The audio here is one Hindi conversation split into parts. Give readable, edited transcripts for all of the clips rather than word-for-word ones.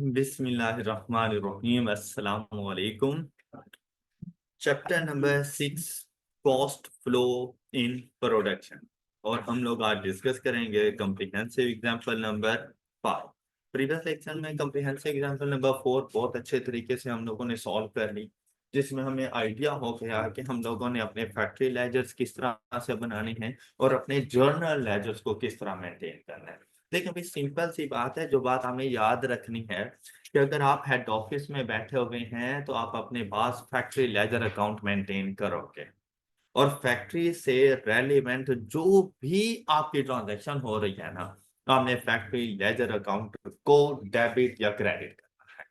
बिस्मिल्लाहिर्रहमानिर्रहीम अस्सलाम वालेकुम। Chapter number 6, cost flow in production. और हम लोग आज डिस्कस करेंगे comprehensive example number 5। Previous lecture में कम्प्रिहेंसिव एग्जांपल नंबर 4 बहुत अच्छे तरीके से हम लोगों ने सॉल्व कर ली, जिसमें हमें आइडिया हो गया कि हम लोगों ने अपने फैक्ट्री लेजर्स किस तरह से बनाने हैं और अपने जर्नल लेजर्स को किस तरह मेंटेन करना है। देखिए अभी सिंपल सी बात है, जो बात हमें याद रखनी है कि अगर आप हेड ऑफिस में बैठे हुए हैं तो आप अपने पास फैक्ट्री लेजर अकाउंट मेंटेन करोगे और फैक्ट्री से रेलिवेंट जो भी आपकी ट्रांजैक्शन हो रही है ना, आपने फैक्ट्री लेजर अकाउंट को डेबिट या क्रेडिट करना है।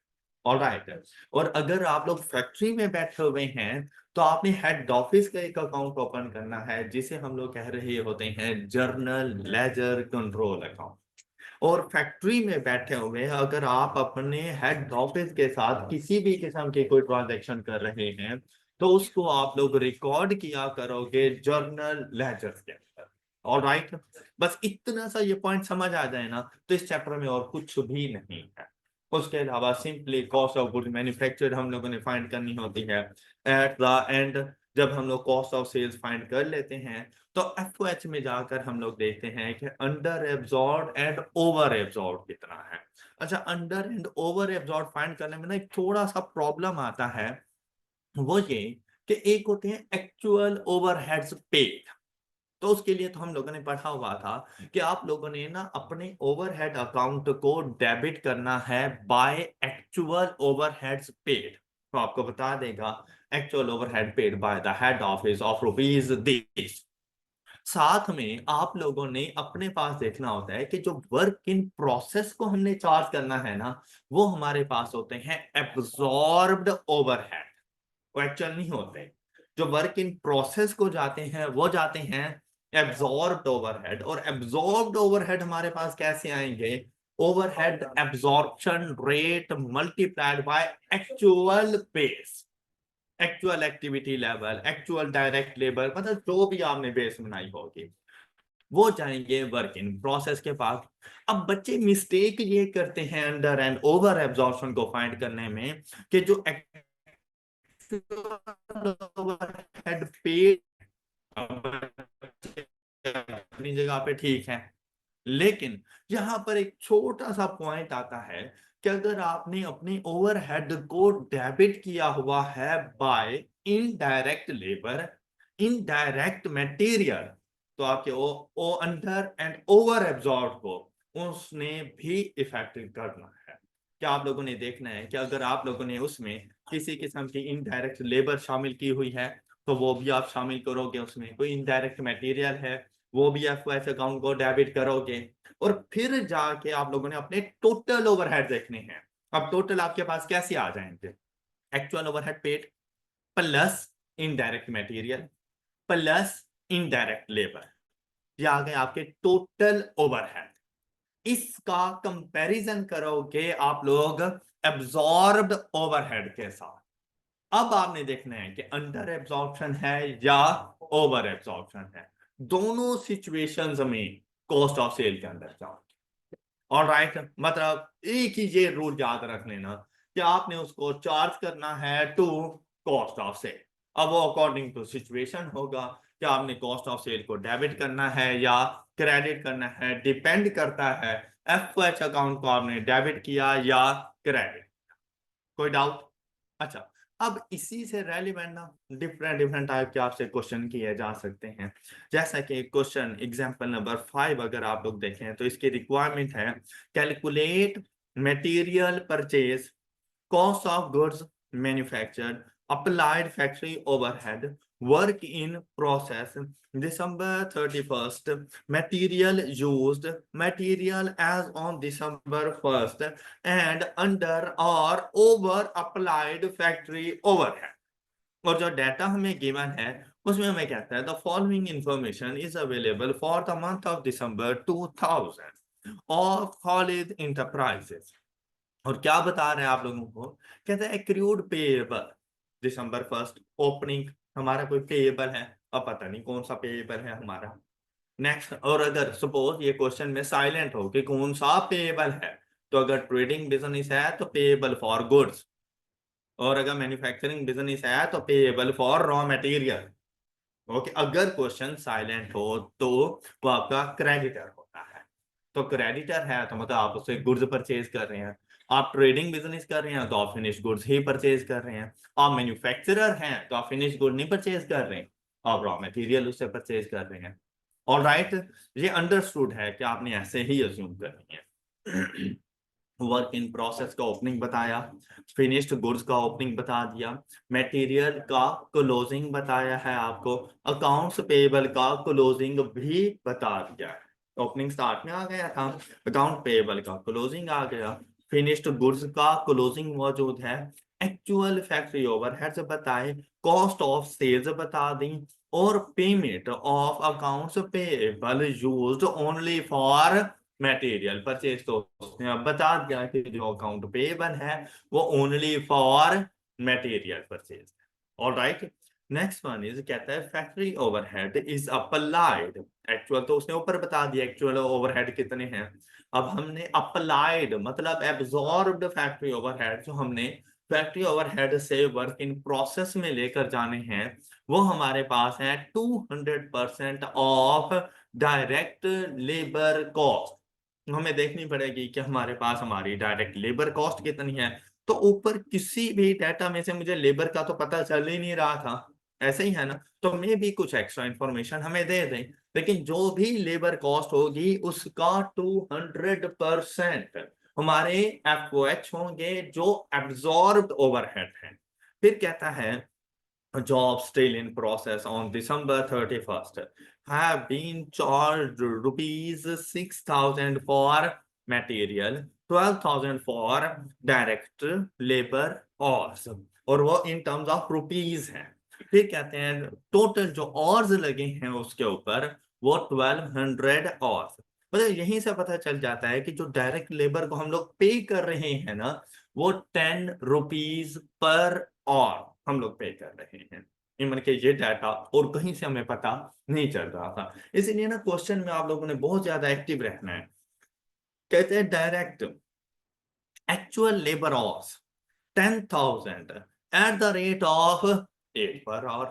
ऑलराइट। और अगर आप लोग फैक्ट्री में बैठे हुए हैं तो आपने हेड ऑफिस का एक अकाउंट ओपन करना है, जिसे हम लोग कह रहे होते हैं जर्नल लेजर कंट्रोल अकाउंट। और फैक्ट्री में बैठे हुए अगर आप अपने हेड ऑफिस के साथ किसी भी किस्म की कोई ट्रांजैक्शन कर रहे हैं तो उसको आप लोग रिकॉर्ड किया करोगे जर्नल लेजर्स के अंदर। ऑलराइट। बस इतना सा ये पॉइंट समझ आ जाए ना तो इस चैप्टर में और कुछ भी नहीं है। उसके अलावा simply cost of good manufactured हम लोगों ने फाइंड करनी होती है। एट द एंड जब हम लोग कॉस्ट ऑफ सेल्स फाइंड कर लेते हैं तो एफओएच में जाकर हम लोग देखते हैं कि under absorb and over absorb कितना है। अच्छा, under and over absorb find करने में ना एक थोड़ा सा प्रॉब्लम आता है। वो ये कि एक होते हैं एक्चुअल ओवरहेड्स पेड। तो उसके लिए तो हम लोगों ने पढ़ा हुआ था कि आप लोगों ने ना अपने ओवरहेड अकाउंट को डेबिट करना है बाय एक्चुअल ओवरहेड्स पेड। तो आपको बता देगा actual overhead paid by the head office of rupees this. साथ में आप लोगों ने अपने पास देखना होता है कि जो वर्क इन प्रोसेस को हमने चार्ज करना है ना, वो हमारे पास होते हैं एब्जॉर्ब्ड ओवरहेड। वो एक्चुअल नहीं होते। जो वर्क इन प्रोसेस को जाते हैं वो जाते हैं एब्जॉर्ब्ड ओवरहेड। और एब्जॉर्ब्ड ओवरहेड हमारे पास कैसे आएंगे? Overhead absorption rate multiplied by actual base, actual activity level, actual direct labour, मतलब जो भी आपने बेस बनाई होगी वो जाएंगे वर्क इन प्रोसेस के पास। अब बच्चे मिस्टेक ये करते हैं अंडर एंड ओवर एब्जॉर्प्शन को फाइंड करने में कि जो ओवरहेड पेड अपनी जगह पे ठीक है, लेकिन यहां पर एक छोटा सा पॉइंट आता है कि अगर आपने अपने ओवरहेड को डेबिट किया हुआ है by indirect labour, indirect material, तो आपके ओ अंडर एंड ओवर एब्जॉर्ब को उसने भी इफेक्टिव करना है। क्या आप लोगों ने देखना है कि अगर आप लोगों ने उसमें किसी किस्म की इनडायरेक्ट लेबर शामिल की हुई है तो वो भी आप शामिल करोगे, उसमें कोई इनडायरेक्ट मटेरियल है वो भी आप ऐसे अकाउंट को डेबिट करोगे। और फिर जाके आप लोगों ने अपने टोटल ओवरहेड देखने हैं। अब टोटल आपके पास कैसे आ जाएंगे? Actual overhead paid plus indirect material plus indirect labour, ये आ गए आपके टोटल ओवरहेड। इसका कंपैरिजन करोगे आप लोग एब्जॉर्ब्ड ओवरहेड के साथ। अब आपने देखना है कि अंडर एब्जॉर्प्शन है या ओवर एब्जॉर्प्शन है। दोनों सिचुएशंस में कॉस्ट ऑफ सेल के अंदर जाओ। ऑलराइट, मतलब एक ही ये रूल याद रख लेना कि आपने उसको चार्ज करना है टू कॉस्ट ऑफ सेल। अब वो अकॉर्डिंग टू सिचुएशन होगा कि आपने कॉस्ट ऑफ सेल को डेबिट करना है या क्रेडिट करना है, डिपेंड करता है एफएच अकाउंट को आपने डेबिट किया या क्रेडिट। कोई डाउट? अच्छा, अब इसी से रेलिवेंट ना डिफरेंट डिफरेंट टाइप के आपसे क्वेश्चन किए जा सकते हैं। जैसा कि क्वेश्चन एग्जांपल नंबर 5 अगर आप लोग देखें तो इसकी रिक्वायरमेंट है calculate material purchase, cost of goods manufactured, applied factory overhead, work in process, December 31st, material used, material as on December 1st, and under or over applied factory overhead। और जो डाटा हमें गिवन है उसमें हमें कहता है the following information is available for the month of December 2000 of college enterprises. और क्या बता रहे हैं आप लोगों को? कहते हैं एक्रूड पेएबल दिसंबर 1st ओपनिंग, हमारा कोई पेएबल है, अब पता नहीं कौन सा पेएबल है हमारा। नेक्स्ट, और अगर सपोज ये क्वेश्चन में साइलेंट हो कि कौन सा पेएबल है तो अगर ट्रेडिंग बिजनेस है तो पेएबल फॉर गुड्स, और अगर मैन्युफैक्चरिंग बिजनेस है तो payable for raw material. Okay, अगर क्वेश्चन साइलेंट हो तो वो आपका क्रेडिटर होता है। तो क्रेडिटर है तो मतलब आप उससे गुड्स परचेज कर रहे हैं। आप ट्रेडिंग बिजनेस कर रहे हैं तो आप फिनिश गुड्स ही परचेज कर रहे हैं। आप मैन्युफैक्चरर हैं तो आप फिनिश गुड नहीं परचेज कर रहे हैं, आप रॉ मटेरियल उससे परचेज कर रहे हैं। ऑल राइट, ये अंडरस्टूड है कि आपने ऐसे ही अज्यूम करनी है। वर्क इन प्रोसेस का ओपनिंग बताया, फिनिश्ड गुड्स का ओपनिंग बता दिया, मटेरियल का क्लोजिंग बताया है आपको, अकाउंट्स पेएबल का क्लोजिंग भी बता दिया है। ओपनिंग स्टार्ट में आ गया था, अकाउंट पेएबल का क्लोजिंग आ गया, फिनिश्ड गुड्स का क्लोजिंग मौजूद है, एक्चुअल फैक्ट्री ओवरहेड्स बताए, कॉस्ट ऑफ सेल्स बता दी, और payment of accounts payable used only for material purchase. तो उसने अब बता दिया कि जो अकाउंट पेएबल है वो only for material purchase. All right, next one is कहता है factory overhead is applied. Actual तो उसने ऊपर बता दिया एक्चुअल ओवरहेड कितने हैं। अब हमने अप्लाइड मतलब एब्जॉर्ब्ड फैक्ट्री ओवरहेड, जो हमने फैक्ट्री ओवरहेड से वर्क इन प्रोसेस में लेकर जाने हैं, वो हमारे पास है 200% ऑफ डायरेक्ट लेबर कॉस्ट। हमें देखनी पड़ेगी कि हमारे पास हमारी डायरेक्ट लेबर कॉस्ट कितनी है। तो ऊपर किसी भी डाटा में से मुझे लेबर का तो पता चल ही नहीं रहा था, ऐसे ही है ना। तो मे भी कुछ एक्स्ट्रा इंफॉर्मेशन हमें दे दें, लेकिन जो भी लेबर कॉस्ट होगी उसका 200% हमारे एफ होंगे जो एब्जॉर्ब्ड ओवरहेड है। फिर कहता है jobs still in process on December 31st have been charged rupees 6,000 for material, 12,000 for direct labor hours, और वो इन टर्म्स ऑफ रुपीज है। फिर कहते हैं टोटल जो ऑर्स लगे हैं उसके ऊपर वो 1200 ऑर्स। मतलब यहीं से पता चल जाता है कि जो डायरेक्ट लेबर को हम लोग पे कर रहे हैं ना, वो 10 रुपीज पर आवर हम लोग पे कर रहे हैं। इवन के ये डाटा और कहीं से हमें पता नहीं चल रहा था। इसीलिए ना क्वेश्चन में आप लोगों ने बहुत ज्यादा एक्टिव रहना है। कहते हैं direct actual labour hours 10,000 at the rate of 8 per hour.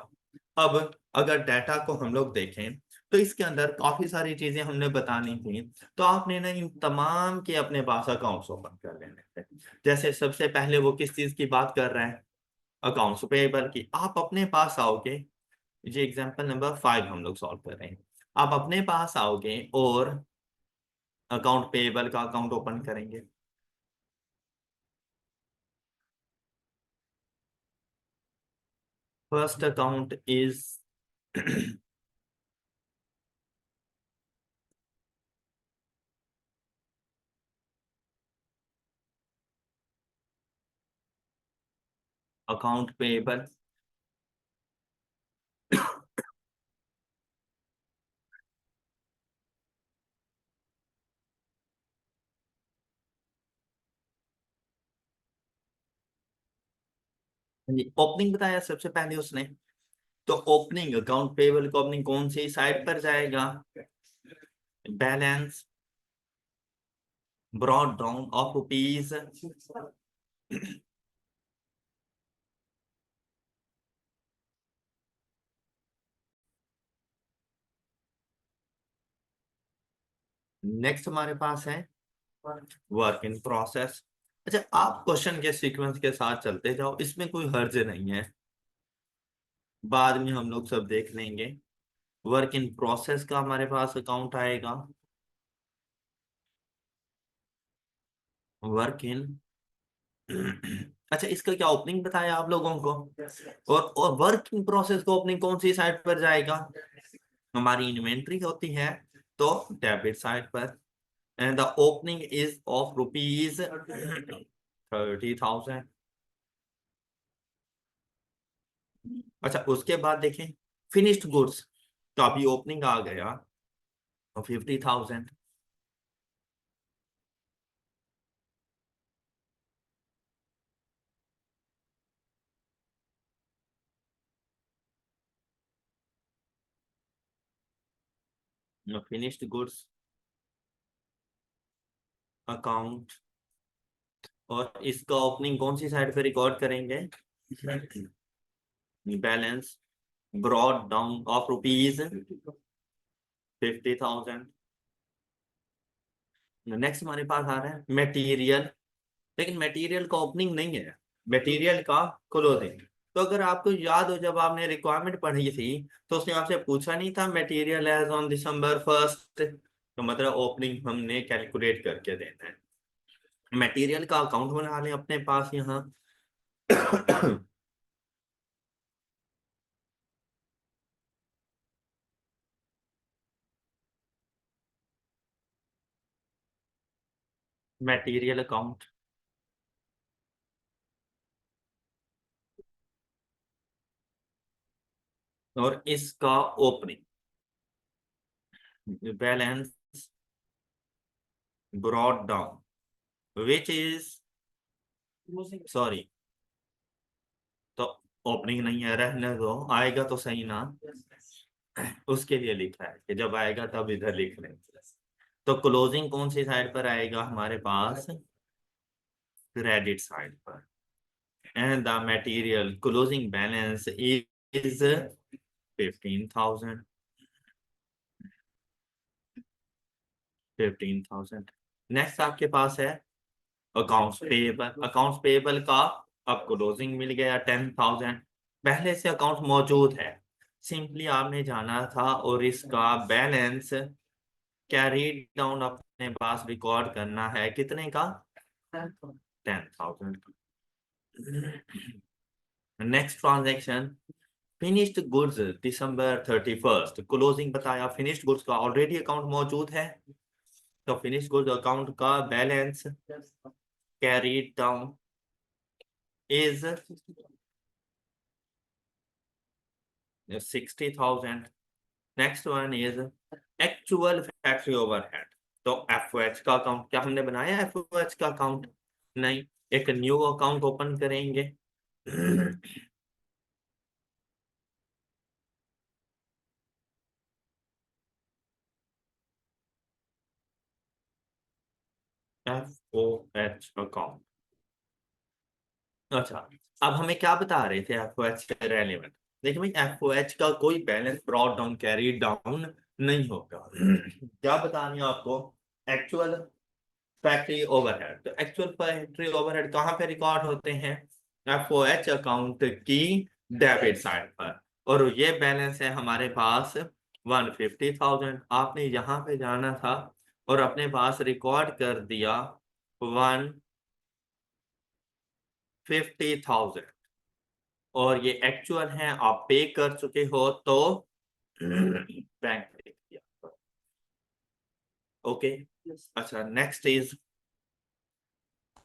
अब अगर डाटा को हम लोग देखें तो इसके अंदर काफी सारी चीजें हमने बतानी थी। तो आपने ना इन तमाम के अपने पास अकाउंट्स ओपन कर लेने थे। जैसे सबसे पहले वो किस चीज की बात कर रहे हैं, अकाउंट्स पेएबल की। आप अपने पास आओगे, ये एग्जांपल नंबर 5 हम लोग सॉल्व कर रहे हैं। आप अपने पास आओगे और अकाउंट पेएबल का अकाउंट ओपन करेंगे। First account is account payable. Opening बताया सबसे पहले उसने। तो ओपनिंग अकाउंट पेएबल का ओपनिंग कौन सी साइड पर जाएगा, balance brought down of rupees. Next हमारे पास है वर्क इन प्रोसेस। अच्छा, आप क्वेश्चन के सीक्वेंस के साथ चलते जाओ, इसमें कोई हर्ज नहीं है, बाद में हम लोग सब देख लेंगे। वर्क इन प्रोसेस का हमारे पास अकाउंट आएगा, वर्क इन अच्छा, इसका क्या ओपनिंग बताया आप लोगों को। और वर्क इन प्रोसेस का ओपनिंग कौन सी साइड पर जाएगा, हमारी इन्वेंट्री होती है तो डेबिट साइड पर। And the opening is of rupees 30,000। अच्छा, उसके बाद देखें फिनिश्ड गुड्स का भी ओपनिंग आ गया 50,000। फिनिश्ड गुड्स अकाउंट और इसका ओपनिंग कौन सी साइड पे रिकॉर्ड करेंगे? Balance brought down of rupees 50,000। Next हमारे पास आ रहा है मटेरियल, लेकिन मटेरियल का ओपनिंग नहीं है, मटेरियल का क्लोजिंग। तो अगर आपको याद हो जब आपने रिक्वायरमेंट पढ़ी थी तो उसने आपसे पूछा नहीं था मटेरियल एज ऑन December 1, तो मतलब ओपनिंग हमने कैलकुलेट करके देना है। मटेरियल का अकाउंट बना लें अपने पास यहाँ। मटेरियल अकाउंट, और इसका opening balance brought down which is sorry, तो ओपनिंग नहीं है, रहने दो, आएगा तो सही ना। उसके लिए लिखा है कि जब आएगा तब इधर लिख लें। तो क्लोजिंग कौन सी साइड पर आएगा हमारे पास? क्रेडिट साइड पर। And the material closing balance is 15,000। 15,000। Next आपके पास है अकाउंट्स पेएबल। अकाउंट्स पेएबल का अब क्लोजिंग मिल गया 10,000। पहले से अकाउंट मौजूद है, सिंपली आपने जाना था और इसका बैलेंस कैरी डाउन अपने पास रिकॉर्ड करना है कितने का? 10,000 का। Next transaction finished goods December 31, closing बताया, फिनिश्ड गुड्स का ऑलरेडी अकाउंट मौजूद है, तो फिनिश्ड गुड्स अकाउंट का balance carried down is 60,000। Next one is actual factory overhead. तो एफओएच का अकाउंट, क्या हमने बनाया एफओएच का अकाउंट? नहीं, एक न्यू अकाउंट ओपन करेंगे। FOH account. अच्छा, अब हमें क्या बता रहे थे एफओएच के रेलेवेंट? देखिए भाई, एफओएच का कोई balance brought down carry down नहीं होगा। क्या बता रही हूँ आपको? Actual factory overhead. तो एक्चुअल फैक्ट्री ओवरहेड कहाँ पे रिकॉर्ड होते हैं? एफओएच अकाउंट की डेबिट साइड पर। और ये बैलेंस है हमारे पास 150,000। आपने यहाँ पे जाना था और अपने पास रिकॉर्ड कर दिया 150,000, और ये एक्चुअल है, आप पे कर चुके हो तो बैंक लिख दिया। ओके। अच्छा, next is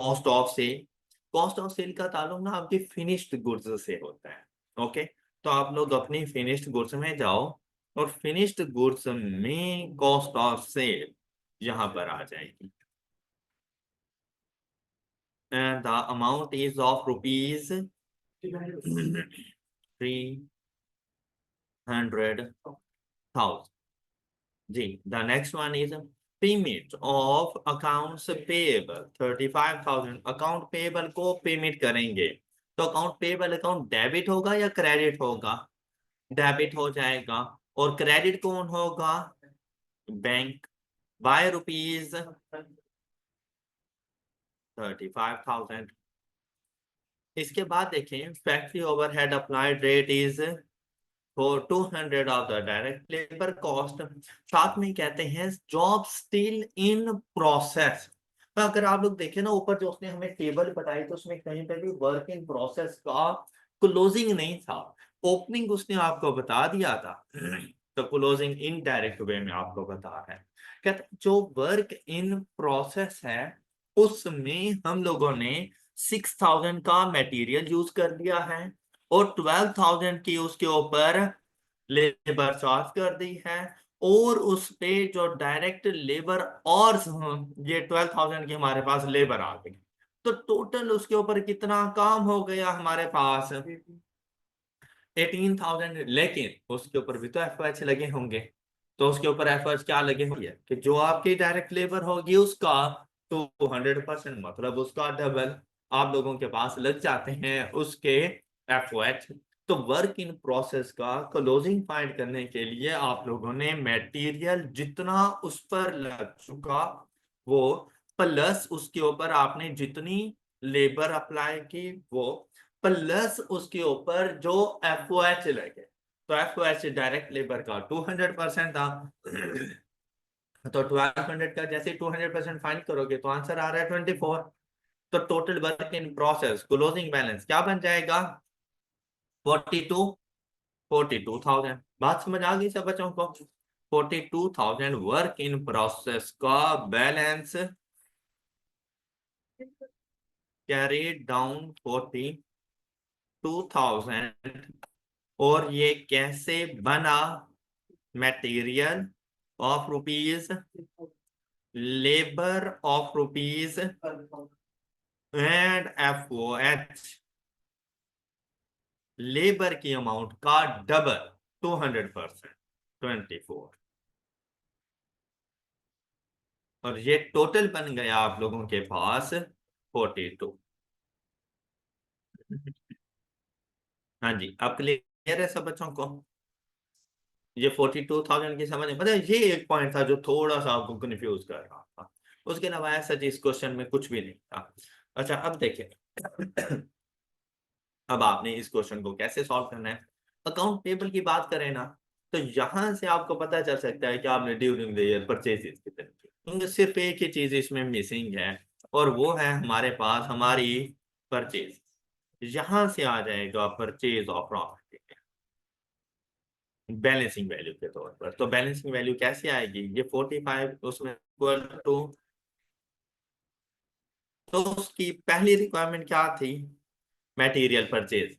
cost of sale. Cost of sale का ताल्लुक ना आपकी फिनिश्ड गुड्स से होता है। ओके, तो आप लोग अपनी फिनिश्ड गुड्स में जाओ और फिनिश्ड गुड्स में कॉस्ट ऑफ सेल यहां पर आ जाएगी। The amount is of ₹300,000। जी, the next one is payment of accounts payable 35,000। Account payable को पेमेंट करेंगे, तो अकाउंट पेएबल अकाउंट डेबिट होगा या क्रेडिट होगा? डेबिट हो जाएगा। और क्रेडिट कौन होगा? Bank, by ₹35,000। इसके बाद देखें factory overhead applied rate is for 200 of the direct labour cost. साथ में कहते हैं जॉब स्टिल इन प्रोसेस। तो अगर आप लोग देखें ना ऊपर जो उसने हमें टेबल बताई तो उसमें कहीं पे भी वर्क इन प्रोसेस का क्लोजिंग नहीं था, ओपनिंग उसने आपको बता दिया था। तो क्लोजिंग इनडायरेक्ट वे में आपको बता रहा है। कहते जो वर्क इन प्रोसेस है उसमें हम लोगों ने 6,000 का मटेरियल यूज कर लिया है और 12,000 की उसके ऊपर लेबर चार्ज कर दी है, और उस पे जो डायरेक्ट लेबर और ये 12,000 की हमारे पास लेबर आ गई। तो टोटल उसके ऊपर कितना काम हो गया हमारे पास? 18,000। लेकिन उसके ऊपर भी तो एफओएच लगे होंगे, तो उसके ऊपर एफओएच क्या लगे होंगे कि जो आपकी डायरेक्ट लेबर होगी उसका 200% मतलब उसका डबल आप लोगों के पास लग जाते हैं उसके एफओएच। तो वर्क इन प्रोसेस का क्लोजिंग फाइंड करने के लिए आप लोगों ने मटेरियल जितना उस पर लग चुका वो प्लस उसके ऊपर आपने जितनी लेबर अप्लाई की वो प्लस उसके ऊपर जो एफओएच लगे। तो एफओएच डायरेक्ट लेबर का 200% था। तो 1200 का जैसे 200% फाइंड करोगे तो आंसर आ रहा है 24। तो total work in process closing balance क्या बन जाएगा 42। 42,000। बात समझ आ गई सब बच्चों को। 42,000 वर्क इन प्रोसेस का बैलेंस कैरी डाउन 42,000। और ये कैसे बना material of rupees labour of rupees and FOH labour की अमाउंट का डबल 200% 24। और ये टोटल बन गया आप लोगों के पास 42। हाँ जी अब क्लियर है सब बच्चों को। ये 42,000 की समझ में पता है ये एक पॉइंट था जो थोड़ा सा आपको कंफ्यूज कर रहा था। उसके अलावा ऐसा इस क्वेश्चन में कुछ भी नहीं था। अच्छा अब देखिए अब आपने इस क्वेश्चन को कैसे सॉल्व करना है। अकाउंट पेबल की बात करें ना तो यहां से आपको पता चल सकता है कि आपने ड्यूरिंग द ईयर परचेजेस कितने किए क्योंकि सिर्फ एक ही चीज इसमें मिसिंग है और वो है हमारे पास हमारी परचेज। यहां से आ जाएगा purchase of property balancing value के तौर पर। तो बैलेंसिंग वैल्यू कैसे आएगी ये 45 उसमें इक्वल टू। तो उसकी पहली रिक्वायरमेंट क्या थी मटेरियल परचेज।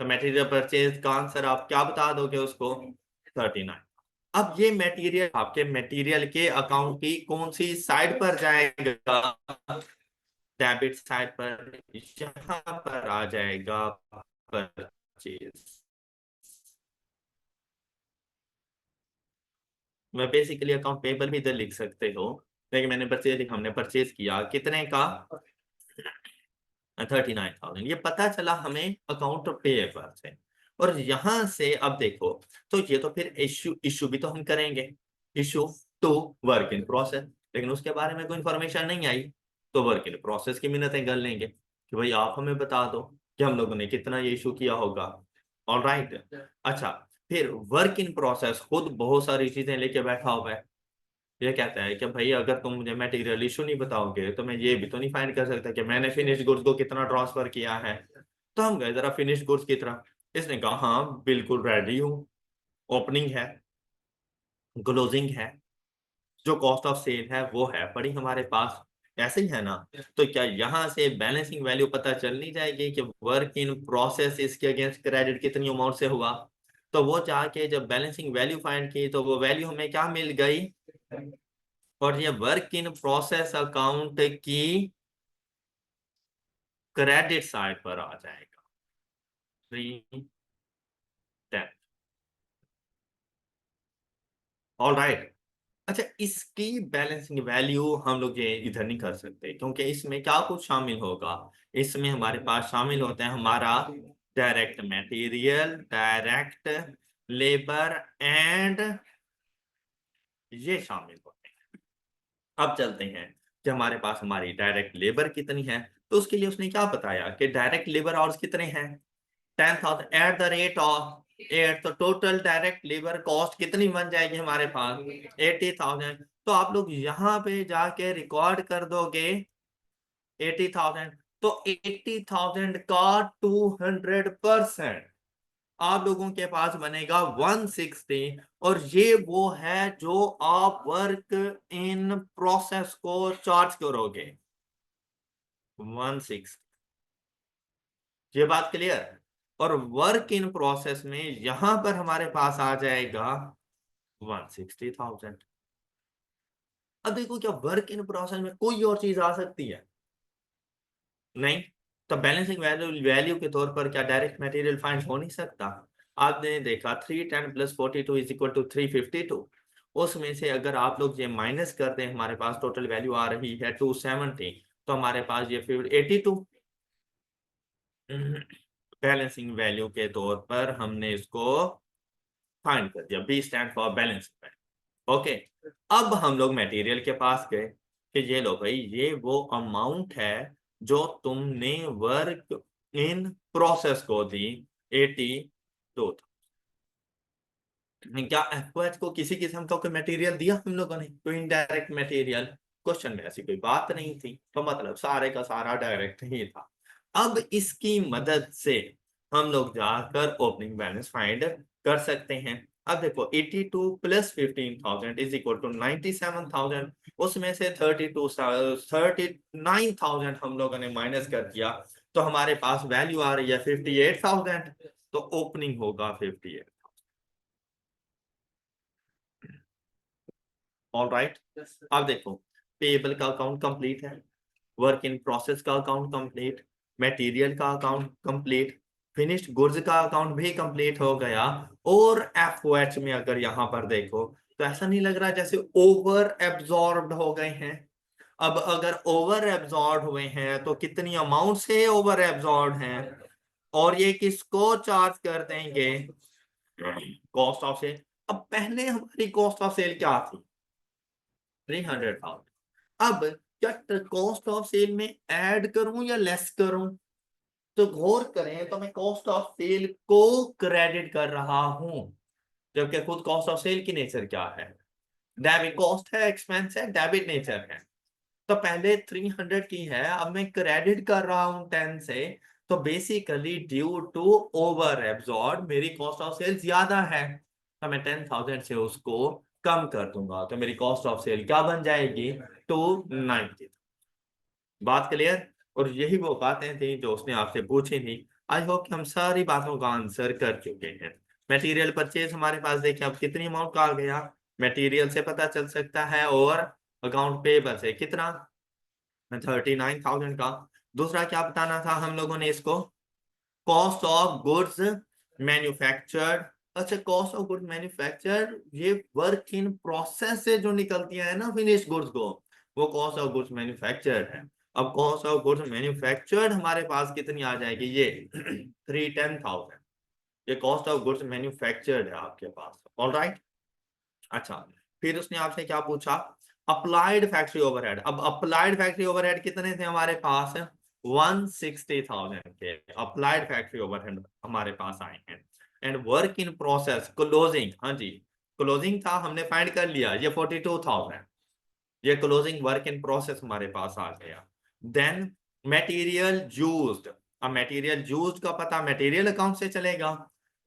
तो मटेरियल परचेज का आंसर आप क्या बता दोगे उसको 39। अब ये मटेरियल आपके मटेरियल के अकाउंट की कौन सी साइड पर जाएगा डेबिट साइड पर यहाँ पर आ जाएगा परचेज। मैं बेसिकली अकाउंट पेबल भी इधर लिख सकते हो लेकिन मैंने परचेज लिखा हमने परचेज किया कितने का 39,000। ये पता चला हमें अकाउंट पेएबल से। और यहां से अब देखो तो ये तो फिर इश्यू इश्यू भी तो हम करेंगे issue to work in process लेकिन उसके बारे में कोई इंफॉर्मेशन नहीं आई। तो वर्क इन प्रोसेस की मिन्नतें कर लेंगे कि भाई आप हमें बता दो कि हम लोगों ने कितना ये इशू किया होगा। ऑल राइट अच्छा फिर वर्क इन प्रोसेस खुद बहुत सारी चीजें लेके बैठा हुआ है। ये कहता है कि भाई अगर तुम मुझे मटेरियल इशू नहीं बताओगे तो मैं ये भी तो नहीं फाइंड कर सकता कि मैंने फिनिश गुड्स को कितना ट्रांसफर किया है। तो हम गए जरा फिनिश गुड्स की तरफ। इसने कहा हाँ बिल्कुल रेडी हूँ। ओपनिंग है क्लोजिंग है जो कॉस्ट ऑफ सेल है वो है पड़ी हमारे पास ऐसे ही है ना। तो क्या यहाँ से बैलेंसिंग वैल्यू पता चल नहीं जाएगी कि वर्क इन प्रोसेस इसके अगेंस्ट क्रेडिट कितनी अमाउंट से हुआ। तो वो जाके जब बैलेंसिंग वैल्यू फाइंड की तो वो वैल्यू हमें क्या मिल गई। और ये वर्क इन प्रोसेस अकाउंट की क्रेडिट साइड पर आ जाएगा 310। ऑल राइट अच्छा इसकी बैलेंसिंग वैल्यू हम लोग ये इधर नहीं कर सकते क्योंकि इसमें क्या कुछ शामिल होगा। इसमें हमारे पास शामिल होते हैं हमारा direct material direct labour and ये शामिल होते हैं। अब चलते हैं कि हमारे पास हमारी डायरेक्ट लेबर कितनी है। तो उसके लिए उसने क्या बताया कि डायरेक्ट लेबर आवर्स कितने हैं 10,000 एट द रेट ऑफ 8। तो टोटल डायरेक्ट लेबर कॉस्ट कितनी बन जाएगी हमारे पास 80,000। तो आप लोग यहाँ पे जाके रिकॉर्ड कर दोगे 80,000। तो 80,000 का 200% आप लोगों के पास बनेगा 160। और ये वो है जो आप वर्क इन प्रोसेस को चार्ज करोगे 160। ये बात क्लियर। और वर्क इन प्रोसेस में यहां पर हमारे पास आ जाएगा 160,000। अब देखो क्या वर्क इन प्रोसेस में कोई और चीज आ सकती है नहीं। तो बैलेंसिंग वैल्यू वैल्यू के तौर पर क्या डायरेक्ट मटेरियल फाइंड हो नहीं सकता। आपने देखा 310 + 42 = 352। उसमें से अगर आप लोग ये माइनस कर दें, हमारे पास टोटल वैल्यू आ रही है 270, तो हमारे पास ये फिर 82 बैलेंसिंग वैल्यू के तौर पर हमने इसको फाइंड कर दिया। B stand for balancing value. Okay, अब हम लोग मटेरियल के पास गए कि ये लो भाई, ये वो अमाउंट है जो तुमने वर्क इन प्रोसेस को दी 82 था। क्या एफओएच को किसी किस्म का कोई मटेरियल दिया हम लोगों ने? कोई इनडायरेक्ट मटेरियल? क्वेश्चन में ऐसी कोई बात नहीं थी, तो मतलब सारे का सारा डायरेक्ट ही था। अब इसकी मदद से हम लोग जाकर ओपनिंग बैलेंस फाइंड कर सकते हैं। अब देखो 82 प्लस 15,000 इज इक्वल टू 97,000। उसमें से 39,000 हम लोगों ने माइनस कर दिया, तो हमारे पास वैल्यू आ रही है 58,000। तो ओपनिंग होगा 58। All right. अब देखो, पेएबल का अकाउंट कंप्लीट है, वर्क इन प्रोसेस का अकाउंट कंप्लीट, मटेरियल का अकाउंट कंप्लीट, फिनिश्ड गुड्स का अकाउंट भी कंप्लीट हो गया। और एफओएच में अगर यहाँ पर देखो तो ऐसा नहीं लग रहा जैसे ओवर एब्जॉर्ब्ड हो गए हैं? अब अगर ओवर एब्जॉर्ब हुए हैं तो कितनी अमाउंट से ओवर एब्जॉर्ब हैं, और ये किसको चार्ज कर देंगे? Cost of sale. अब पहले हमारी कॉस्ट ऑफ सेल क्या थी? 300,000। अब क्या कॉस्ट ऑफ सेल में ऐड करूं या लेस करूं? तो गौर करें तो मैं कॉस्ट ऑफ सेल को क्रेडिट कर रहा हूं, जबकि खुद कॉस्ट ऑफ सेल की नेचर क्या है? डेबिट। कॉस्ट है, एक्सपेंस है, डेबिट नेचर है। तो पहले 300 की है, अब मैं क्रेडिट कर रहा हूं 10 से। तो basically due to over absorb मेरी कॉस्ट ऑफ सेल ज्यादा है, तो मैं 10,000 से उसको कम कर दूंगा, तो मेरी कॉस्ट ऑफ सेल क्या बन जाएगी? 290। बात क्लियर? और यही वो बातें थी जो उसने आपसे पूछी थी। आई होप कि हम सारी बातों का आंसर कर चुके हैं। मटेरियल परचेज हमारे पास देखिए अब कितनी अमाउंट का आ गया, मटेरियल से पता चल सकता है, और अकाउंट पेबल से कितना? 39,000 का। दूसरा क्या बताना था हम लोगों ने इसको? Cost of goods manufactured. अच्छा, कॉस्ट ऑफ गुड्स मैन्युफैक्चर्ड ये वर्क इन प्रोसेस से जो निकलती है ना फिनिश गुड्स को, वो कॉस्ट ऑफ गुड्स मैन्युफैक्चर्ड है। अब कॉस्ट ऑफ गुड्स मैन्युफैक्चर्ड हमारे पास कितनी आ जाएगी? ये 310,000। ये कॉस्ट ऑफ गुड्स मैन्युफैक्चर्ड है आपके पास। All right. अच्छा, फिर उसने आपसे क्या पूछा? Applied factory overhead. अब अप्लाइड फैक्ट्री ओवरहेड कितने थे हमारे पास? 160,000 के अप्लाइड फैक्ट्री ओवरहेड हमारे पास आए हैं। And work in process closing, हाँ जी, क्लोजिंग था, हमने फाइंड कर लिया, ये 42,000। ये क्लोजिंग वर्क इन प्रोसेस हमारे पास आ गया। Then material used. अब मटेरियल यूज्ड का पता मटेरियल अकाउंट से चलेगा।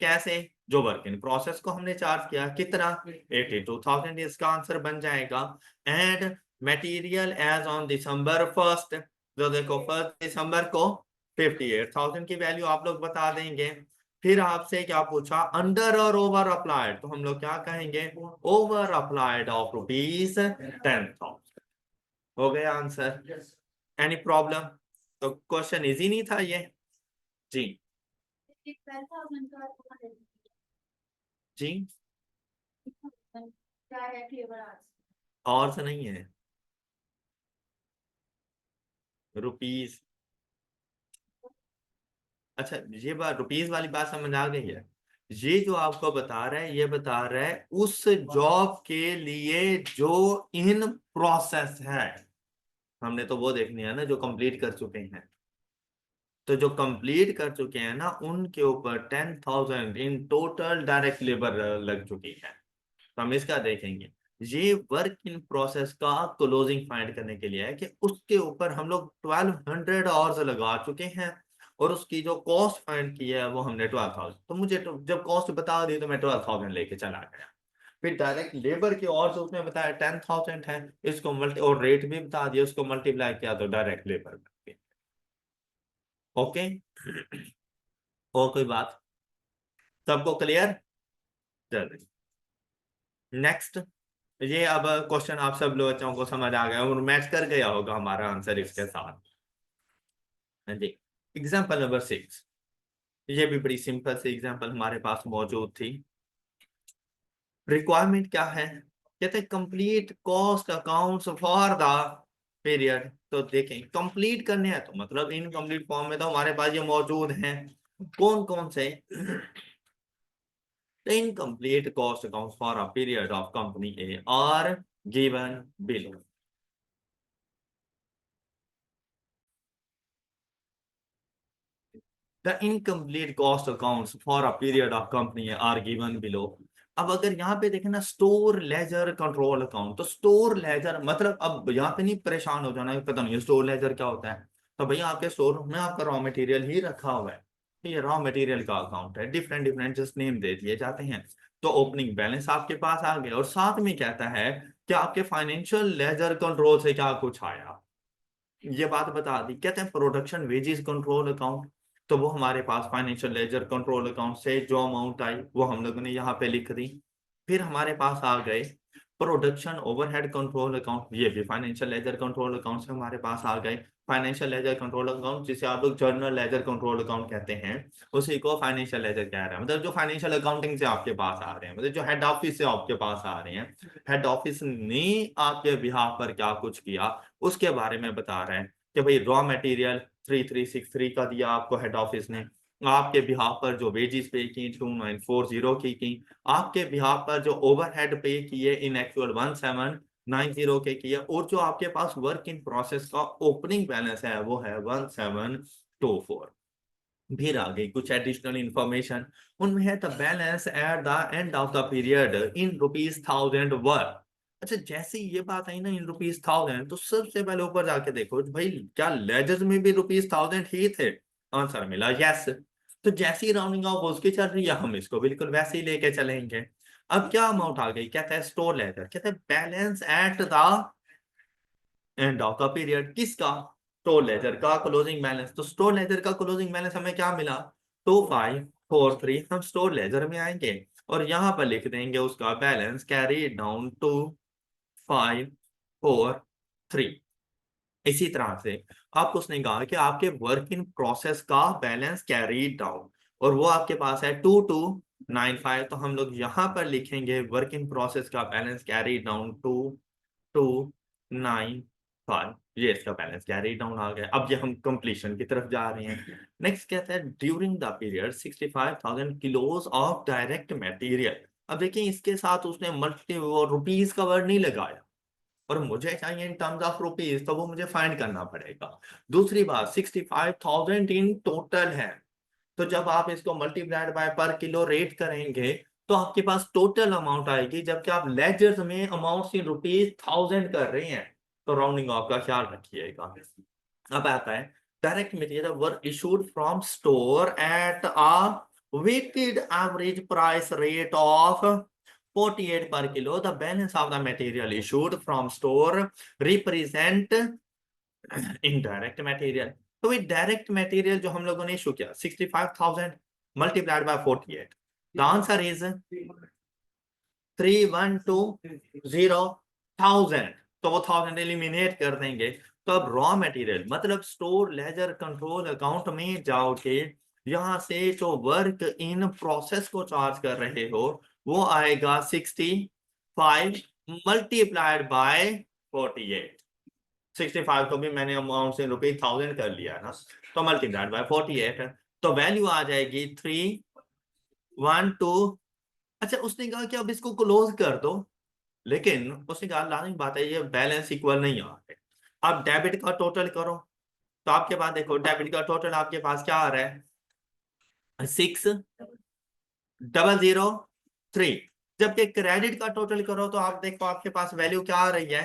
कैसे? जो वर्क इन प्रोसेस को हमने चार्ज किया, कितना? 82,000, इसका आंसर बन जाएगा। End material as on December 1, जो देखो 1 दिसंबर को 58,000 की वैल्यू आप लोग बता देंगे। फिर आपसे क्या पूछा? अंडर और ओवर अप्लाइड, तो हम लोग क्या कहेंगे? Over applied of ₹10,000। हो गया आंसर। Any problem? तो क्वेश्चन इजी नहीं था ये? जी जी, और से नहीं है रुपीस। अच्छा, ये बात रुपीस वाली बात समझ आ गई है। ये जो आपको बता रहा है, ये बता रहा है उस जॉब के लिए जो इन प्रोसेस है। हमने तो वो देखनी है ना जो कंप्लीट कर चुके हैं। तो जो कंप्लीट कर चुके हैं ना, उनके ऊपर 10,000 इन टोटल डायरेक्ट लेबर लग चुकी है। तो हम इसका देखेंगे। ये वर्क इन प्रोसेस का क्लोजिंग फाइंड करने के लिए है कि उसके ऊपर हम लोग 1200 आवर्स लगा चुके हैं, और उसकी जो कॉस्ट फाइंड की है वो हमने 12,000। तो मुझे तो जब कॉस्ट बता दी तो मैं 12,000 लेके चला गया। फिर डायरेक्ट लेबर की और उसने बताया 10,000 है, इसको मल्टी और रेट भी बता दिया, उसको मल्टीप्लाई किया तो डायरेक्ट लेबर। ओके। और कोई बात? सबको क्लियर? चलिए नेक्स्ट। ये अब क्वेश्चन आप सब लोग बच्चों को समझ आ गया और मैच कर गया होगा हमारा आंसर इसके साथ। हाँ जी। Example number 6। ये भी बड़ी सिंपल सी एग्जाम्पल हमारे पास मौजूद थी। रिक्वायरमेंट क्या है? कहते हैं complete cost accounts for the period. तो देखें कंप्लीट करने हैं तो मतलब इनकम्प्लीट फॉर्म में तो हमारे पास ये मौजूद हैं, कौन कौन से? The incomplete cost accounts for a period of company A are given below. The incomplete cost accounts for a period of company A are given below. अब अगर यहाँ पे देखें ना स्टोर लेजर कंट्रोल अकाउंट, तो स्टोर लेजर मतलब अब यहाँ पे नहीं परेशान हो जाना पता नहीं स्टोर लेजर क्या होता है। तो भैया आपके स्टोर में आपका रॉ मटेरियल ही रखा हुआ है, ये रॉ मटेरियल का अकाउंट है, डिफरेंट डिफरेंट जस्ट नेम दे दिए जाते हैं। तो ओपनिंग बैलेंस आपके पास आ गया और साथ में कहता है कि आपके फाइनेंशियल लेजर कंट्रोल से क्या कुछ आया, ये बात बता दी। कहते हैं प्रोडक्शन वेजेस कंट्रोल अकाउंट, तो वो हमारे पास फाइनेंशियल लेजर कंट्रोल अकाउंट से जो अमाउंट आई वो हम लोगों ने यहाँ पे लिख दी। फिर हमारे पास आ गए प्रोडक्शन ओवरहेड कंट्रोल अकाउंट, ये भी फाइनेंशियल लेजर कंट्रोल अकाउंट से हमारे पास आ गए। फाइनेंशियल लेजर कंट्रोल अकाउंट जिसे आप लोग जर्नल लेजर कंट्रोल अकाउंट कहते हैं, उसी को फाइनेंशियल लेजर कह रहा है। मतलब जो फाइनेंशियल अकाउंटिंग से आपके पास आ रहे हैं, मतलब जो हेड ऑफिस से आपके पास आ रहे हैं, हेड ऑफिस ने आपके बिहाफ पर क्या कुछ किया उसके बारे में बता रहे हैं कि भाई रॉ मटेरियल 3363 का दिया आपको हेड ऑफिस ने, आपके बिहाफ पर जो वेजेस पे की 2940 की आपके बिहाफ पर जो ओवरहेड पे किए इन एक्चुअल 1790 के किए, और जो आपके पास वर्क इन प्रोसेस का ओपनिंग बैलेंस है वो है 1724। फिर आ गई कुछ एडिशनल इंफॉर्मेशन, उनमें है the balance at the end of the period in ₹1000 work. अच्छा जैसे ही ये बात आई ना इन ₹1000, तो सबसे पहले ऊपर जाके देखो भाई क्या लेजर्स में भी ₹1000 ही थे? आंसर मिला यस। तो जैसी राउंडिंग ऑफ उसकी चल रही है हम इसको बिल्कुल वैसे ही लेके चलेंगे। अब क्या अमाउंट आ गई, कहता है स्टोर लेजर, कहते हैं balance at the end of the period, किसका? स्टोर लेजर का क्लोजिंग बैलेंस। तो स्टोर लेजर का क्लोजिंग बैलेंस हमें क्या मिला? 2543। हम स्टोर लेजर में आएंगे और यहां पर लिख देंगे उसका बैलेंस कैरी डाउन 2543। इसी तरह से आपको उसने कहा कि आपके वर्क इन प्रोसेस का बैलेंस कैरी डाउन, और वो आपके पास है 2295। तो हम लोग यहाँ पर लिखेंगे वर्क इन प्रोसेस का बैलेंस कैरी डाउन 2295, ये इसका बैलेंस कैरी डाउन आ गया। अब ये हम कंप्लीशन की तरफ जा रहे हैं। नेक्स्ट कहता है during the period 65,000 kilos of direct material. अब देखिए इसके साथ उसने मल्टी रुपीज का वर्ड नहीं लगाया, और मुझे चाहिए इन टर्म्स ऑफ रुपीज, तो वो मुझे फाइंड करना पड़ेगा। दूसरी बात 65,000 इन टोटल है, तो जब आप इसको मल्टीप्लाइड बाय पर किलो रेट करेंगे तो आपके पास टोटल अमाउंट आएगी, जबकि आप लेजर्स में अमाउंट इन ₹1000 कर रहे हैं, तो राउंडिंग ऑफ का ख्याल रखिएगा। अब आता है direct material were issued from store at a weighted average price rate of 48 per kilo. The balance of the material issued from store represent indirect material. तो ये डायरेक्ट मटेरियल जो हम लोगों ने इशू किया 65,000 multiplied by 48, the answer is 3120,000। तो वो 1000 एलिमिनेट कर देंगे। तो अब रॉ मटेरियल मतलब स्टोर लेजर कंट्रोल अकाउंट में जाओगे, यहां से जो वर्क इन प्रोसेस को चार्ज कर रहे हो वो आएगा 65 मल्टीप्लाइड बाय 48। 65 को भी मैंने अमाउंट से ₹1000 कर लिया ना, तो मल्टीप्लाइड बाय 48, तो वैल्यू आ जाएगी 312। अच्छा उसने कहा कि अब इसको क्लोज कर दो, लेकिन उसने कहा लाजिमी बात है ये बैलेंस इक्वल नहीं आ रहे। अब डेबिट का टोटल करो, तो आपके पास देखो डेबिट का टोटल आपके पास क्या आ रहा है 6003, जबकि क्रेडिट का टोटल करो तो आप देखो आपके पास वैल्यू क्या आ रही है,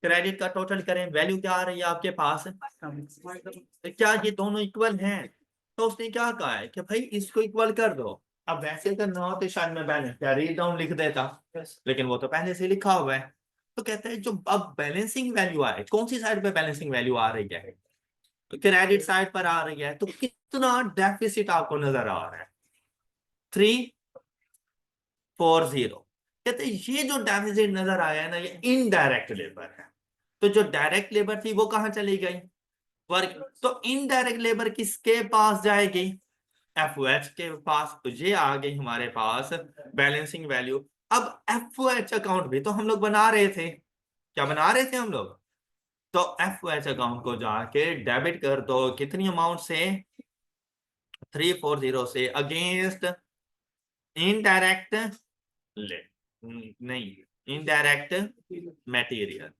क्रेडिट का टोटल करें वैल्यू क्या आ रही है आपके पास, तो क्या ये दोनों इक्वल हैं? तो उसने क्या कहा है कि भाई इसको इक्वल कर दो। अब वैसे करना हो तो शायद मैं बैलेंस कैरी डाउन लिख देता, लेकिन वो तो पहले से लिखा हुआ है। तो कहते हैं जो अब बैलेंसिंग वैल्यू आए, कौन सी साइड पे बैलेंसिंग वैल्यू आ रही है? क्रेडिट साइड पर आ रही है, तो कितना डेफिसिट आपको नजर आ रहा है 340। कहते हैं ये जो डेफिसिट नजर आया है ना ये इनडायरेक्ट लेबर है। तो जो डायरेक्ट लेबर थी वो कहां चली गई, वर्क। तो इनडायरेक्ट लेबर किसके पास जाएगी, एफओएच के पास। तो ये आ गई हमारे पास बैलेंसिंग वैल्यू। अब एफ अकाउंट भी तो हम लोग बना रहे थे, क्या बना रहे थे हम लोग? तो एफ अकाउंट को जाके डेबिट कर दो, कितनी अमाउंट से? 340 से, अगेंस्ट इनडायरेक्ट ले, नहीं, इनडायरेक्ट मटेरियल।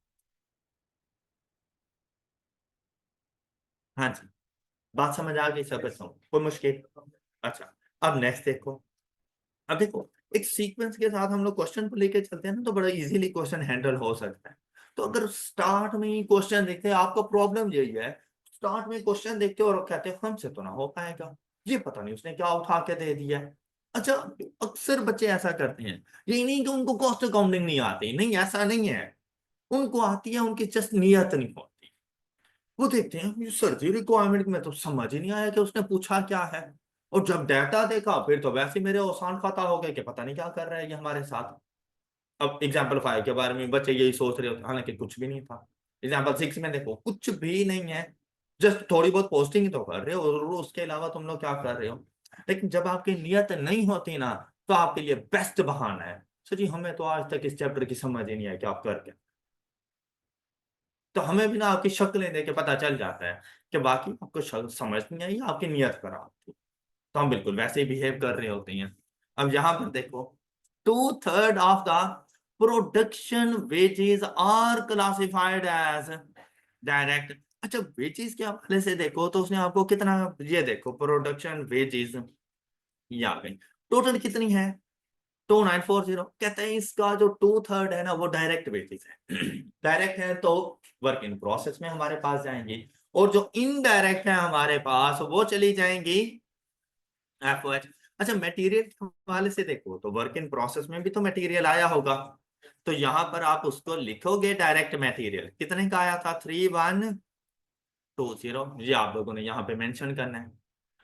हाँ जी, बात समझ आ गई सब बच्चों, कोई मुश्किल? अच्छा, अब नेक्स्ट देखो। अब देखो, एक सीक्वेंस के साथ हम लोग क्वेश्चन को लेके चलते हैं ना, तो बड़ा इजीली क्वेश्चन हैंडल हो सकता है। तो अगर स्टार्ट में ही क्वेश्चन देखते हैं, आपका प्रॉब्लम यही है, स्टार्ट में क्वेश्चन देखते हो और कहते हैं हमसे तो ना हो पाएगा, ये पता नहीं उसने क्या उठा के दे दिया है। अच्छा, अक्सर बच्चे ऐसा करते हैं, ये नहीं कि उनको कॉस्ट अकाउंटिंग नहीं आती, नहीं ऐसा नहीं है, उनको आती है, उनकी जस्ट नियत नहीं होती। वो देखते हैं ये सर्जरी रिक्वायरमेंट में तो समझ ही नहीं आया कि उसने पूछा क्या है, और जब डाटा देखा फिर तो वैसे मेरे औसान खाता हो गया कि पता नहीं क्या कर रहा है ये हमारे साथ। अब एग्जाम्पल 5 के बारे में बच्चे यही सोच रहे होते, हालांकि कुछ भी नहीं था। एग्जाम्पल 6 में देखो, कुछ भी नहीं है, जस्ट थोड़ी बहुत पोस्टिंग ही तो कर रहे हो, और उसके अलावा तुम लोग क्या कर रहे हो। लेकिन जब आपकी नियत नहीं होती ना, तो आपके लिए बेस्ट बहाना है, सर जी हमें तो आज तक इस चैप्टर की समझ ही नहीं है कि आप कर क्या। तो हमें भी ना आपकी शक्लें देख के पता चल जाता है कि बाकी आपको समझ नहीं आई, आपकी नियत खराब थी, तो हम बिल्कुल वैसे ही बिहेव कर रहे होते हैं। अब यहां पर देखो, 2/3 of the production wages are classified as direct. अच्छा, वेजेस के हवाले से देखो तो उसने आपको कितना, ये देखो प्रोडक्शन वेजेस, ये आ गई, टोटल कितनी है? 2940। कहते हैं इसका जो 2/3 है ना, वो डायरेक्ट वेजेस है। डायरेक्ट है तो वर्क इन प्रोसेस में हमारे पास जाएंगी, और जो इनडायरेक्ट है हमारे पास वो चली जाएंगी एफओएच। अच्छा, मटेरियल के हवाले से देखो तो वर्क इन प्रोसेस में भी तो मटेरियल आया होगा, तो यहां पर आप उसको लिखोगे डायरेक्ट मटेरियल कितने का आया था? 3120, ये आप लोगों ने यहाँ पे मेंशन करना है।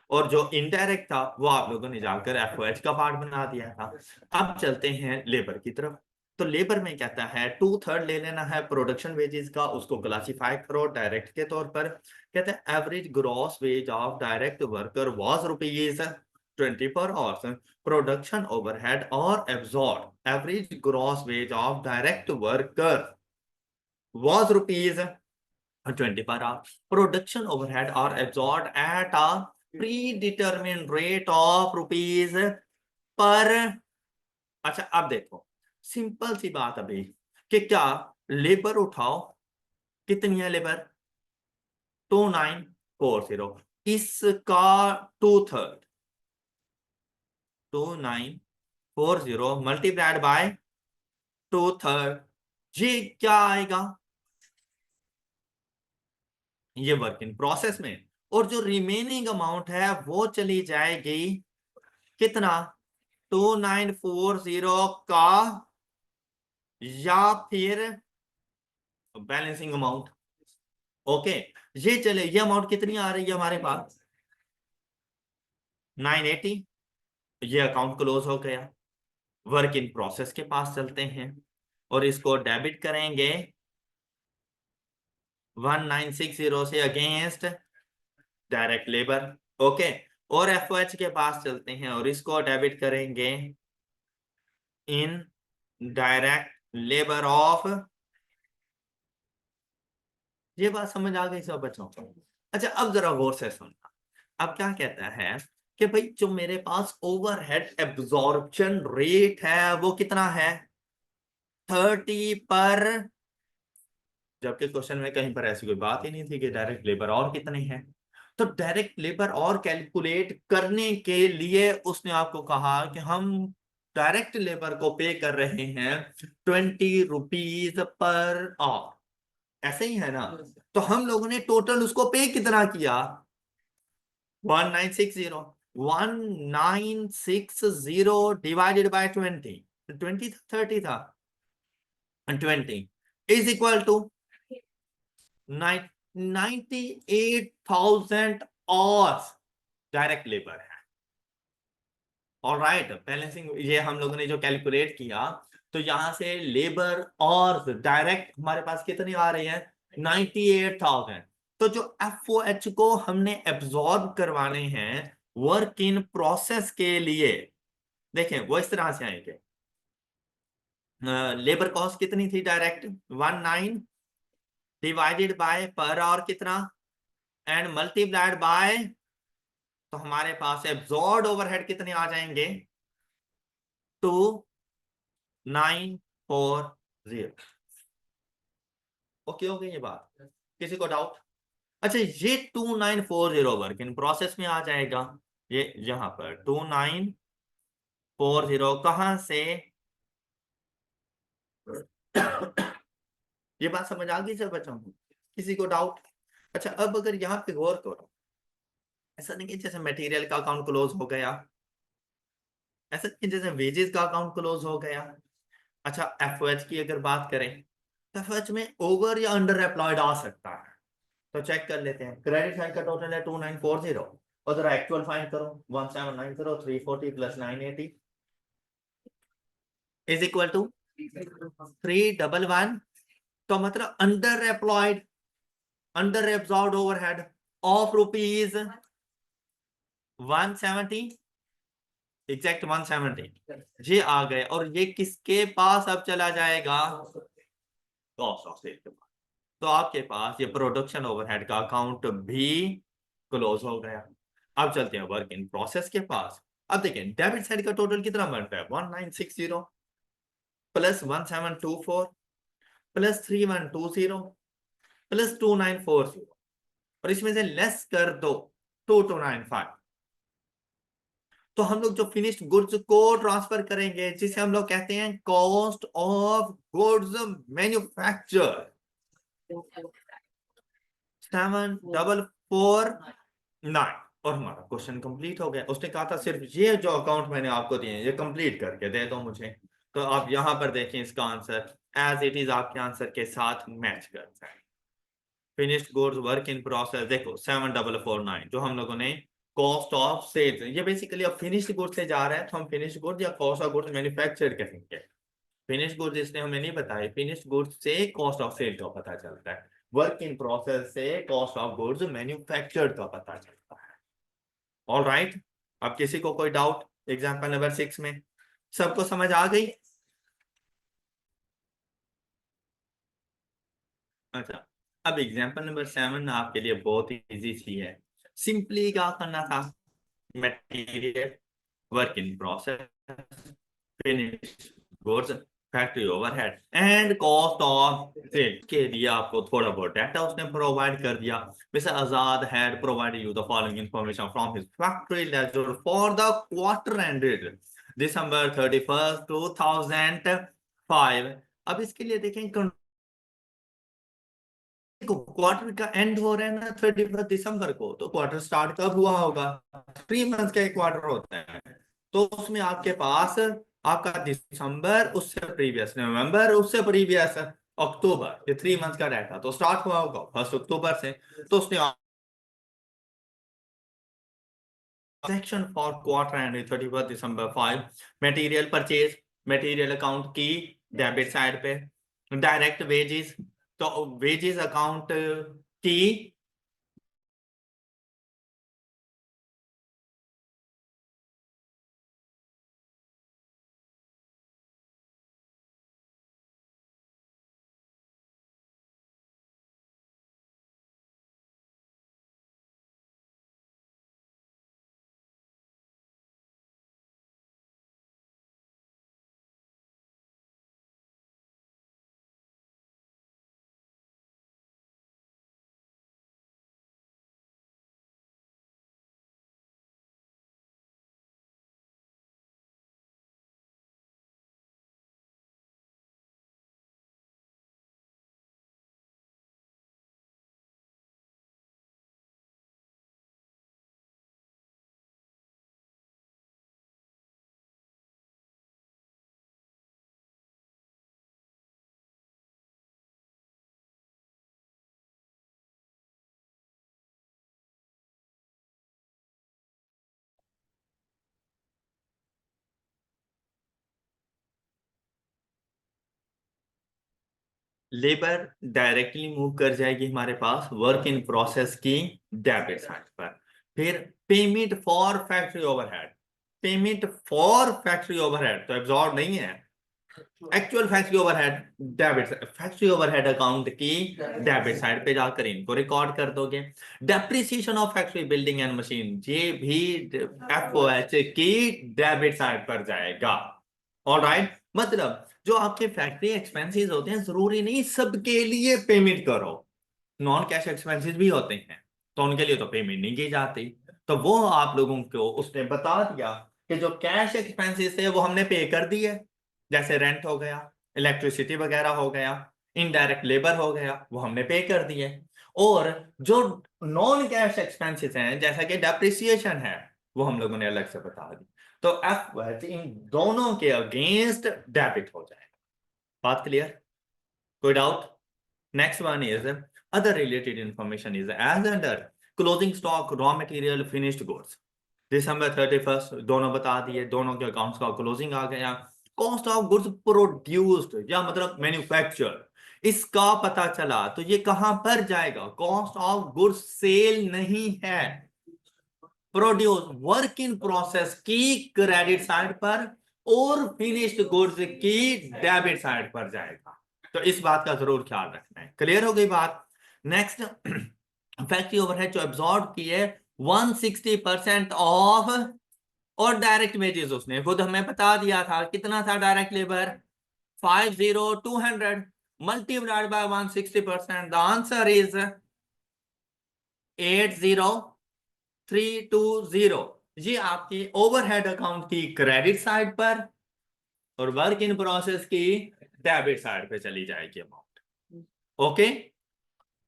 और जो इनडायरेक्ट था वो आप लोगों ने जाकर एफओएच का पार्ट बना दिया था। अब चलते हैं लेबर की तरफ। तो लेबर में कहता है 2/3 ले लेना है प्रोडक्शन वेजेस का, उसको क्लासिफाई करो डायरेक्ट के तौर पर। कहते हैं average gross wage of direct worker was ₹20 per hour. Production overhead और absorb average gross wage of direct worker was ₹20 per hour. Production overhead are absorbed at a predetermined rate of rupees per। अच्छा, अब देखो, सिंपल सी बात अभी, कि क्या लेबर उठाओ, कितनी है लेबर? 2940, इसका 2/3, 2940 मल्टीप्लाइड बाय 2/3, ये क्या आएगा? ये वर्क इन प्रोसेस में, और जो रिमेनिंग अमाउंट है वो चली जाएगी कितना? 2940 का, या फिर बैलेंसिंग अमाउंट। ओके, ये चले, ये अमाउंट कितनी आ रही है हमारे पास? 980। ये अकाउंट क्लोज हो गया। वर्क इन प्रोसेस के पास चलते हैं, और इसको डेबिट करेंगे 1960 से अगेंस्ट डायरेक्ट लेबर। ओके, और एफओएच के पास चलते हैं, और इसको डेबिट करेंगे इन डायरेक्ट लेबर ऑफ। ये बात समझ आ गई सब बच्चों को? अच्छा, अब जरा गौर से सुनना। अब क्या कहता है कि भाई जो मेरे पास ओवरहेड एब्जॉर्प्शन रेट है वो कितना है? 30 पर, जबकि क्वेश्चन में कहीं पर ऐसी कोई बात ही नहीं थी कि डायरेक्ट लेबर और कितने हैं। तो डायरेक्ट लेबर और कैलकुलेट करने के लिए उसने आपको कहा कि हम डायरेक्ट लेबर को पे कर रहे हैं ₹20 पर आवर, ऐसे ही है ना? तो हम लोगों ने टोटल उसको पे कितना किया? 1960। 1960 डिवाइडेड बाय 20, 20 था 30 था, 20 is equal to 98,000 hours direct labour है। ऑल राइट, बैलेंसिंग ये हम लोगों ने जो कैलकुलेट किया, तो यहां से लेबर और डायरेक्ट हमारे पास कितनी आ रही है? 98,000। तो जो एफओएच को हमने एब्जॉर्ब करवाने हैं वर्क इन प्रोसेस के लिए, देखें वो इस तरह से आएंगे, लेबर कॉस्ट कितनी थी direct 19 divided by per hour कितना एंड मल्टीप्लाइड बाय, तो हमारे पास एब्जॉर्ब ओवरहेड कितने आ जाएंगे 2940। ओके हो गई ये बात, किसी को डाउट? अच्छा ये 2940 वर्क इन प्रोसेस में आ जाएगा, ये यहां पर 2940 कहां से ये बात समझ आ गई सर बच्चों को, किसी को डाउट? अच्छा अब अगर यहाँ पे गौर करो, ऐसा नहीं कि जैसे मटेरियल का अकाउंट क्लोज हो गया, ऐसा नहीं कि जैसे वेजेस का अकाउंट क्लोज हो गया। अच्छा एफओएच की अगर बात करें, तो एफओएच में ओवर या अंडर एप्लॉयड आ सकता है, तो चेक कर लेते हैं। क्रेडिट साइड का टोटल है 2940 और जरा एक्चुअल फाइंड करो 1790 340 प्लस 980 इज इक्वल टू 311, तो मतलब under employed, under absorbed overhead of rupees 170, exact 170 ये आ गए, और ये किसके पास अब चला जाएगा कॉस्ट ऑफ सेल के पास। तो आपके पास ये प्रोडक्शन ओवरहेड का अकाउंट भी क्लोज हो गया। अब चलते हैं वर्क इन प्रोसेस के पास। अब देखें डेबिट साइड का टोटल कितना बन रहा है 1960 प्लस 1724 प्लस 3120 प्लस 2940, और इसमें से लेस कर दो 2295, तो हम लोग जो फिनिश्ड गुड्स को ट्रांसफर करेंगे जिसे हम लोग कहते हैं कॉस्ट ऑफ गुड्स मैन्युफैक्चर 7449, और हमारा क्वेश्चन कंप्लीट हो गया। उसने कहा था सिर्फ ये जो अकाउंट मैंने आपको दिए ये कंप्लीट करके दे दो मुझे, तो आप यहां पर देखें इसका आंसर एज इट इज आपके आंसर के साथ मैच करता है। Finished goods work in process देखो 7449 जो हम लोगों ने कॉस्ट ऑफ सेल्स, ये बेसिकली अब फिनिश्ड गुड्स से जा रहा है, तो हम फिनिश्ड गुड्स या कॉस्ट ऑफ गुड्स मैन्युफैक्चर्ड कहेंगे। फिनिश्ड गुड्स इसने हमें नहीं बताया, फिनिश्ड गुड्स से कॉस्ट ऑफ सेल का पता चलता है, वर्क इन प्रोसेस से कॉस्ट ऑफ गुड्स मैन्युफैक्चर्ड का पता चलता है। ऑल राइट, अब किसी को कोई डाउट एग्जांपल नंबर 6 में? सबको समझ आ गई? अच्छा अब एग्जांपल नंबर 7 आपके लिए बहुत ही इजी सी है। सिंपली क्या करना था, material work in process finish goods factory overhead and cost of sale के लिए आपको थोड़ा बहुत डाटा उसने प्रोवाइड कर दिया। Mister Azad had provided you the following information from his factory ledger for the quarter ended December 31 2005। अब इसके लिए देखें क्वार्टर का एंड हो रहा है ना 31 दिसंबर को, तो क्वार्टर स्टार्ट कब हुआ होगा, 3 मंथ का एक क्वार्टर होता है, तो उसमें आपके पास आपका दिसंबर उससे प्रीवियस नवंबर उससे प्रीवियस अक्टूबर, ये 3 मंथ का डाटा तो स्टार्ट हुआ होगा 1 अक्टूबर से। तो उसने section for quarter and 31 December 5 material purchase, material account की डेबिट साइड पे, डायरेक्ट वेजेस तो वेजेस अकाउंट की लेबर डायरेक्टली मूव कर जाएगी हमारे पास वर्क इन प्रोसेस की डेबिट साइड पर। फिर payment for factory overhead, payment for factory overhead तो एब्जॉर्ब नहीं है, actual factory overhead debit, factory overhead account की डेबिट साइड पे जाकर इनको रिकॉर्ड कर दोगे। Depreciation of factory building and machine, ये भी एफओएच की डेबिट साइड पर जाएगा। ऑलराइट, मतलब जो आपके फैक्ट्री एक्सपेंसेस होते हैं जरूरी नहीं सबके लिए पेमेंट करो, नॉन कैश एक्सपेंसेस भी होते हैं तो उनके लिए तो पेमेंट नहीं की जाती, तो वो आप लोगों को उसने बता दिया कि जो कैश एक्सपेंसेस थे वो हमने पे कर दिए, जैसे रेंट हो गया, इलेक्ट्रिसिटी वगैरह हो गया, इनडायरेक्ट लेबर हो गया, वो हमने पे कर दिए। और जो नॉन कैश एक्सपेंसेस हैं जैसा कि डेप्रिसिएशन है वो हम लोगों ने अलग से बता दी, तो एफ इन दोनों के अगेंस्ट डेबिट हो जाएगा। बात क्लियर, कोई doubt? Next one is other related information is as under closing stock, raw material, finished goods, दिसंबर 31 दोनों बता दिए, दोनों के अकाउंट्स का क्लोजिंग आ गया। कॉस्ट ऑफ गुड्स प्रोड्यूस्ड या मतलब मैन्युफैक्चर, इसका पता चला तो ये कहां पर जाएगा? कॉस्ट ऑफ गुड्स सेल नहीं है, प्रोड्यूस वर्क इन प्रोसेस की क्रेडिट साइड पर और फिनिश्ड गुड्स की डेबिट साइड पर जाएगा, तो इस बात का जरूर ख्याल रखना है। क्लियर हो गई बात? नेक्स्ट, फैक्ट्री ओवरहेड जो एब्सॉर्ब की है 160% ऑफ, और डायरेक्ट वेजेस उसने खुद हमें बता दिया था कितना था direct labour 50200 multiplied by 160%, the answer is 80320। ये आपकी ओवरहेड अकाउंट की क्रेडिट साइड पर और वर्क इन प्रोसेस की डेबिट साइड पे चली जाएगी अमाउंट। ओके,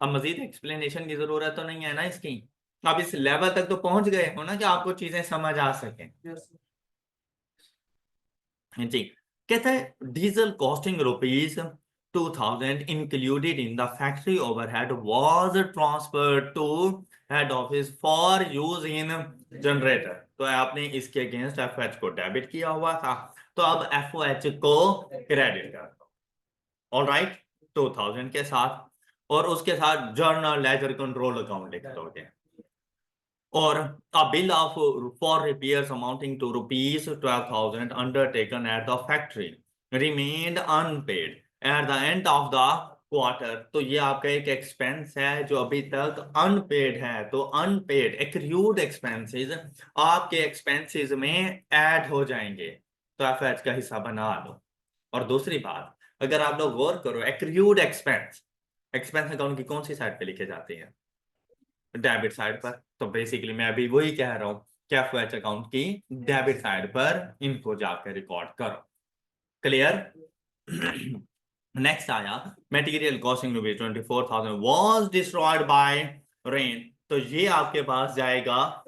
अब मजीद एक्सप्लेनेशन की जरूरत तो नहीं है ना इसकी, आप इस लेवल तक तो पहुंच गए हो ना कि आपको चीजें समझ आ सके। जी, कहता है diesel costing ₹2000 included in the factory overhead was transferred to head office for use in generator, तो आपने इसके अगेंस्ट एफओएच को डेबिट किया हुआ था, तो अब एफओएच को क्रेडिट कर दो। ऑलराइट, 2000 के साथ और उसके साथ जर्नल लेजर कंट्रोल अकाउंट लिख दोगे, और a bill of for repairs amounting to ₹12,000 undertaken at the factory remained unpaid at the end of the quarter, तो ये आपका एक एक्सपेंस है जो अभी तक अनपेड है, तो अनपेड एक्रूड एक्सपेंसेस आपके एक्सपेंसेस में ऐड हो जाएंगे, तो एफएच का हिस्सा बना लो। और दूसरी बात, अगर आप लोग गौर करो, एक्रूड एक्सपेंस, एक्सपेंस अकाउंट की कौन सी साइड पे लिखे जाते हैं? डेबिट साइड पर, तो बेसिकली मैं अभी वही कह रहा हूँ कि एफओएच अकाउंट की डेबिट साइड पर इनको जाकर रिकॉर्ड करो। क्लियर? नेक्स्ट आया material costing rupees 24,000 was destroyed by rain, तो ये आपके पास जाएगा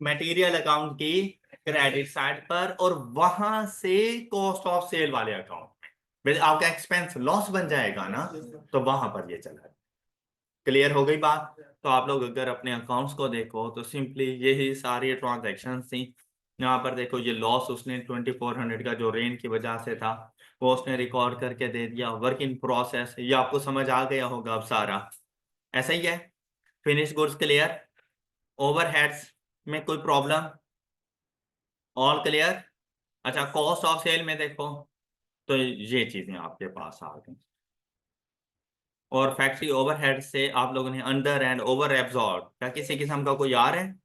मटेरियल अकाउंट की क्रेडिट साइड पर और वहां से कॉस्ट ऑफ सेल वाले अकाउंट में आपका एक्सपेंस लॉस बन जाएगा ना, तो वहां पर ये चला। क्लियर हो गई बात? तो आप लोग अगर अपने अकाउंट्स को देखो तो सिंपली यही सारी ट्रांजैक्शंस थी। यहाँ पर देखो ये लॉस उसने 2400 का जो रेन की वजह से था वो उसने रिकॉर्ड करके दे दिया, वर्क इन प्रोसेस, ये आपको समझ आ गया होगा अब सारा, ऐसा ही है। फिनिश गुड्स क्लियर, ओवरहेड्स में कोई प्रॉब्लम? All clear? अच्छा, कॉस्ट ऑफ सेल में देखो तो ये चीजें आपके पास आ गई, और फैक्ट्री ओवरहेड से आप लोगों ने अंडर एंड ओवर एब्जॉर्ब, क्या किसी किस्म का कोई आ रहा है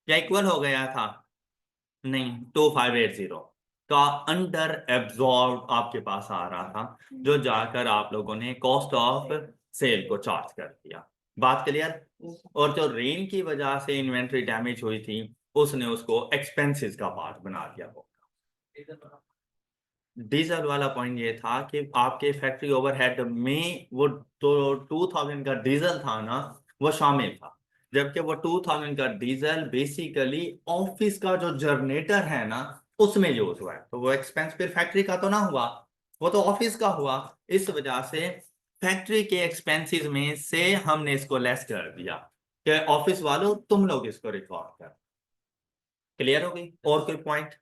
या इक्वल हो गया था? नहीं, 2580 का अंडर एब्जॉर्ब आपके पास आ रहा था, जो जाकर आप लोगों ने कॉस्ट ऑफ सेल को चार्ज कर दिया। बात क्लियर? और जो रेन की वजह से इन्वेंट्री डैमेज हुई थी उसने उसको एक्सपेंसेस का पार्ट बना दिया होगा। डीजल वाला पॉइंट ये था कि आपके फैक्ट्री ओवरहेड में वो तो 2000 का डीजल था ना वो शामिल था, जबकि वो 2000 का डीजल बेसिकली ऑफिस का जो जनरेटर है ना उसमें यूज हुआ है, तो वो एक्सपेंस फिर फैक्ट्री का तो ना हुआ, वो तो ऑफिस का हुआ। इस वजह से फैक्ट्री के एक्सपेंसेस में से हमने इसको लेस कर दिया कि ऑफिस वालों तुम लोग इसको रिकॉर्ड कर। क्लियर हो गई? और कोई पॉइंट?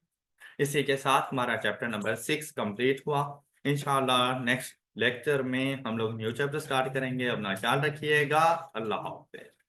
इसी के साथ हमारा चैप्टर नंबर 6 कंप्लीट हुआ। इंशाल्लाह नेक्स्ट लेक्चर में हम लोग न्यू चैप्टर स्टार्ट करेंगे। अपना ख्याल रखिएगा। अल्लाह हाफ़िज़।